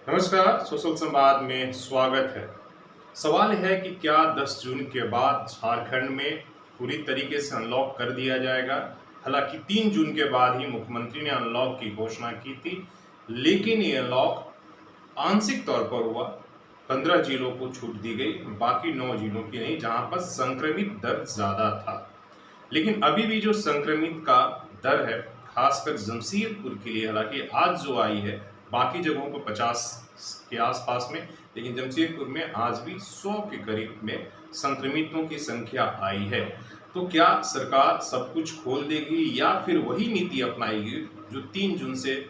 नमस्कार, सोशल संवाद में स्वागत है। सवाल है कि क्या 10 जून के बाद झारखंड में पूरी तरीके से अनलॉक कर दिया जाएगा। हालांकि 3 जून के बाद ही मुख्यमंत्री ने अनलॉक की घोषणा की थी, लेकिन ये अनलॉक आंशिक तौर पर हुआ। 15 जिलों को छूट दी गई, बाकी 9 जिलों की नहीं, जहां पर संक्रमित दर ज्यादा था। लेकिन अभी भी जो संक्रमित का दर है, खासकर जमशेदपुर के लिए, हालांकि आज जो आई है, बाकी जगहों पर 50 के आसपास में, लेकिन जमशेदपुर में आज भी 100 के करीब में संक्रमितों की संख्या आई है। तो क्या सरकार सब कुछ खोल देगी या फिर वही नीति अपनाएगी जो 3 जून से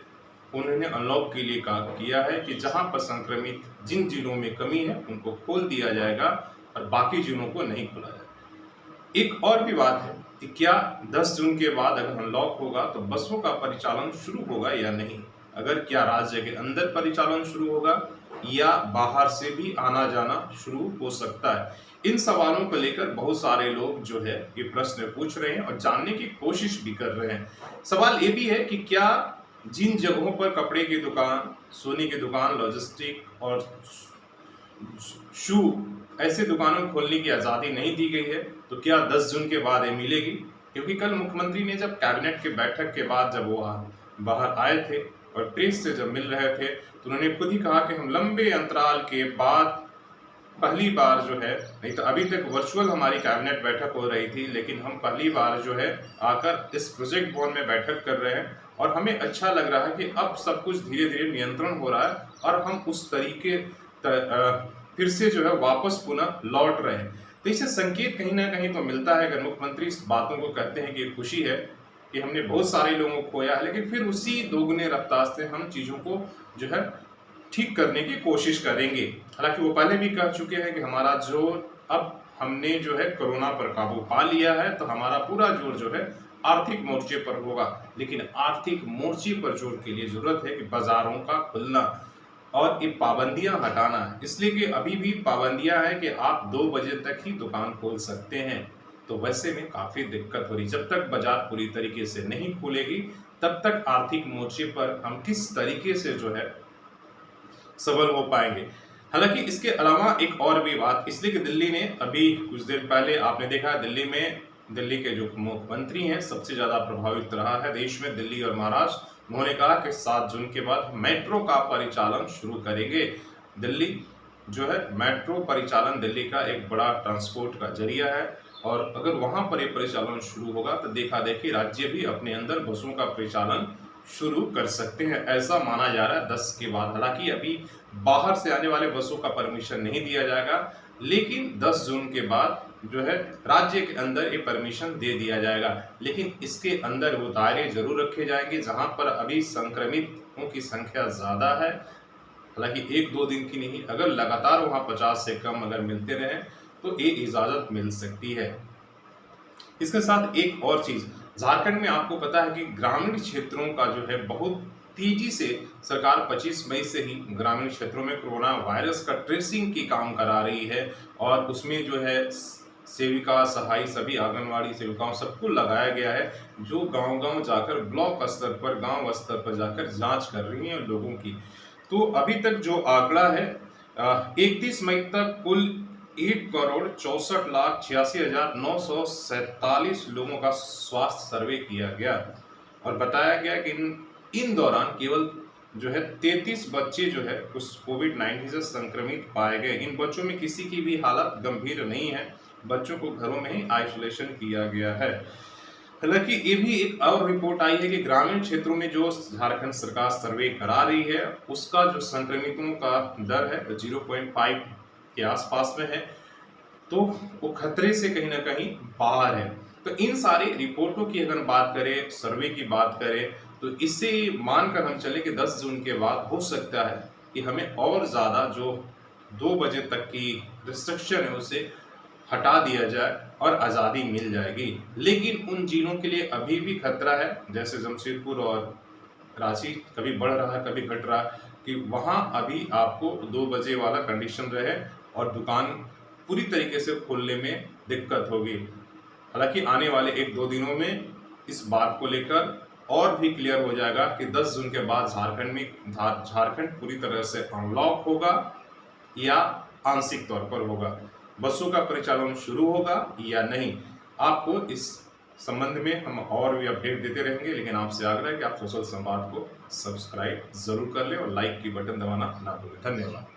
उन्होंने अनलॉक के लिए किया है कि जहां पर संक्रमित जिन जिलों में कमी है उनको खोल दिया जाएगा और बाकी जिलों को नहीं खोला जाएगा। एक और भी बात है कि क्या 10 जून के बाद अगर अनलॉक होगा तो बसों का परिचालन शुरू होगा या नहीं। अगर क्या राज्य के अंदर परिचालन शुरू होगा या बाहर से भी आना जाना शुरू हो सकता है। इन सवालों को लेकर बहुत सारे लोग जो है ये प्रश्न पूछ रहे हैं और जानने की कोशिश भी कर रहे हैं। सवाल ये भी है कि क्या जिन जगहों पर कपड़े की दुकान, सोने की दुकान, लॉजिस्टिक और शू ऐसे दुकानों खोलने की आज़ादी नहीं दी गई है, तो क्या 10 जून के बाद ये मिलेगी। क्योंकि कल मुख्यमंत्री ने जब कैबिनेट की बैठक के बाद जब वो बाहर आए थे और प्रेस से जब मिल रहे थे, तो उन्होंने खुद ही कहा कि हम लंबे अंतराल के बाद पहली बार जो है, नहीं तो अभी तक वर्चुअल हमारी कैबिनेट बैठक हो रही थी, लेकिन हम पहली बार जो है आकर इस प्रोजेक्ट भवन में बैठक कर रहे हैं और हमें अच्छा लग रहा है कि अब सब कुछ धीरे धीरे नियंत्रण हो रहा है और हम उस तरीके फिर से जो है वापस पुनः लौट रहे हैं। तो इससे संकेत कहीं ना कहीं तो मिलता है। अगर मुख्यमंत्री इस बातों को कहते हैं कि खुशी है कि हमने बहुत सारे लोगों को खोया है, लेकिन फिर उसी दोगुने रफ्तार से हम चीज़ों को जो है ठीक करने की कोशिश करेंगे। हालांकि वो पहले भी कह चुके हैं कि हमारा जोर, अब हमने जो है कोरोना पर काबू पा लिया है तो हमारा पूरा जोर जो है आर्थिक मोर्चे पर होगा। लेकिन आर्थिक मोर्चे पर जोर के लिए जरूरत है कि बाजारों का खुलना और ये पाबंदियां हटाना है। इसलिए कि अभी भी पाबंदियां हैं कि आप 2 बजे तक ही दुकान खोल सकते हैं। तो वैसे में काफी दिक्कत हो रही। जब तक बाजार पूरी तरीके से नहीं खुलेगी तब तक आर्थिक मोर्चे पर हम किस तरीके से जो है सबल हो पाएंगे। हालांकि इसके अलावा एक और भी बात, इसलिए कि दिल्ली ने अभी कुछ देर पहले आपने देखा, दिल्ली के जो मुख्यमंत्री हैं सबसे ज्यादा प्रभावित रहा है देश में दिल्ली और महाराष्ट्र। उन्होंने कहा कि 7 जून के बाद मेट्रो का परिचालन शुरू करेंगे। दिल्ली जो है मेट्रो परिचालन दिल्ली का एक बड़ा ट्रांसपोर्ट का जरिया है और अगर वहां पर ये परिचालन शुरू होगा तो देखा देखी राज्य भी अपने अंदर बसों का परिचालन शुरू कर सकते हैं, ऐसा माना जा रहा है 10 के बाद। हालांकि अभी बाहर से आने वाले बसों का परमिशन नहीं दिया जाएगा, लेकिन 10 जून के बाद जो है राज्य के अंदर ये परमिशन दे दिया जाएगा। लेकिन इसके अंदर वो दायरे जरूर रखे जाएंगे जहां पर अभी संक्रमितों की संख्या ज्यादा है। हालांकि 1-2 दिन की नहीं, अगर लगातार वहां 50 से कम अगर मिलते रहे तो ये इजाजत मिल सकती है। इसके साथ एक और चीज, झारखंड में आपको पता है कि ग्रामीण क्षेत्रों का जो है बहुत तेजी से सरकार 25 मई से ही ग्रामीण क्षेत्रों में कोरोना वायरस का ट्रेसिंग की काम करा रही है और उसमें जो है सेविका, सहाई, सभी आंगनवाड़ी सेविकाओं सबको लगाया गया है, जो गांव-गांव जाकर ब्लॉक स्तर पर, गांव स्तर पर जाकर जांच कर रही हैं लोगों की। तो अभी तक जो आंकड़ा है 31 मई तक कुल 1,64,86,947 लोगों का स्वास्थ्य सर्वे किया गया और बताया गया कि इन दौरान केवल जो है 33 बच्चे जो है उस कोविड-19 से संक्रमित पाए गए। इन बच्चों में किसी की भी हालत गंभीर नहीं है, बच्चों को घरों में ही आइसोलेशन किया गया है। हालांकि ये भी एक और रिपोर्ट आई है कि ग्रामीण क्षेत्रों में जो झारखंड सरकार सर्वे करा रही है उसका जो संक्रमितों का दर है 0.5 के आसपास में है, तो वो खतरे से कहीं ना कहीं बाहर है। तो इन सारी रिपोर्टों की अगर बात करें, सर्वे की बात करें, तो इससे मानकर हम चले कि 10 जून के बाद हो सकता है कि हमें और ज़्यादा जो 2 बजे तक की रिस्ट्रिक्शन है उसे हटा दिया जाए और आज़ादी मिल जाएगी। लेकिन उन जिलों के लिए अभी भी खतरा है, जैसे जमशेदपुर और रांची, कभी बढ़ रहा है कभी घट रहा है, कि वहाँ अभी आपको 2 बजे वाला कंडीशन रहे और दुकान पूरी तरीके से खोलने में दिक्कत होगी। हालांकि आने वाले 1-2 दिनों में इस बात को लेकर और भी क्लियर हो जाएगा कि 10 जून के बाद झारखंड पूरी तरह से अनलॉक होगा या आंशिक तौर पर होगा, बसों का परिचालन शुरू होगा या नहीं। आपको इस संबंध में हम और भी अपडेट देते रहेंगे, लेकिन आपसे आग्रह है कि आप सोशल संवाद को सब्सक्राइब जरूर कर लें और लाइक की बटन दबाना ना भूलें। धन्यवाद।